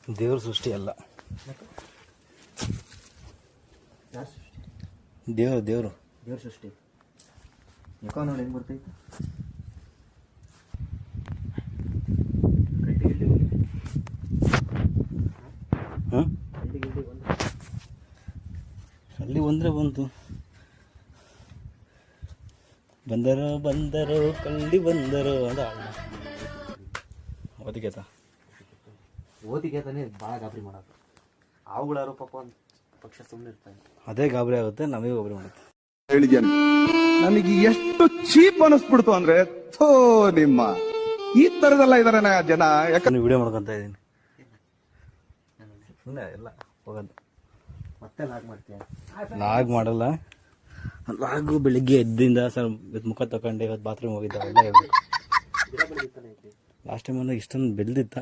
ದೇವ್ರ ಸೃಷ್ಟಿ ಅಲ್ಲ, ಯಾರು ಸೃಷ್ಟಿ? ದೇವ್ರ ಸೃಷ್ಟಿ. ಯಾಕೋ ನೋಡಿ ಹೆಂಗೆ ಬರ್ತೈತೆ. ಹಾಂ ಅಲ್ಲಿ ಒಂದ್ರೆ ಬಂತು. ಬಂದರೋ ಕಳ್ಳಿ ಬಂದರೋ ಅಂತ ಓದಿಗೆತಾನೆ ಭಾಳ ಗಾಬರಿ ಮಾಡೋದು. ಅವುಗಳಾರು ಪಾಪ ಒಂದು ಪಕ್ಷ ಸುಮ್ಮನೆ ಇರ್ತಾನೆ, ಅದೇ ಗಾಬರಿ ಆಗುತ್ತೆ, ನಮಗೆ ಗಾಬರಿ ಮಾಡುತ್ತೆ. ಹೇಳಿದ್ದೇನೆ, ನನಗೆ ಎಷ್ಟು ಚೀಪ್ ಅನಿಸ್ಬಿಡ್ತು ಅಂದ್ರೆ, ಥೋ ನಿಮ್ಮ ಈ ತರದೆಲ್ಲ ಇದಾರೆ ಜನ. ಯಾಕಂದ್ರೆ ವಿಡಿಯೋ ಮಾಡ್ಕೊಂತ ಇದ್ದೀನಿ, ಸುಮ್ಮನೆ ಎಲ್ಲ ಹೋಗೋದು. ಮತ್ತೆ ಲಾಗ್ ಮಾಡ್ತೀಯ? ಲಾಗ್ ಮಾಡಲ್ಲ. ಲಾಗು ಬೆಳಿಗ್ಗೆ ಎದ್ದಿಂದ ಸರ್ ಮುಖ ತಗೊಂಡು ಇವತ್ತು ಬಾತ್ರೂಮ್ ಹೋಗಿದ್ದ ಎಲ್ಲ ಹೇಳ್ಬೇಕು. ಲಾಸ್ಟ್ ಟೈಮ್ ಅಂದ್ರೆ ಇಷ್ಟೊಂದು ಬೆಳೆದಿತ್ತ.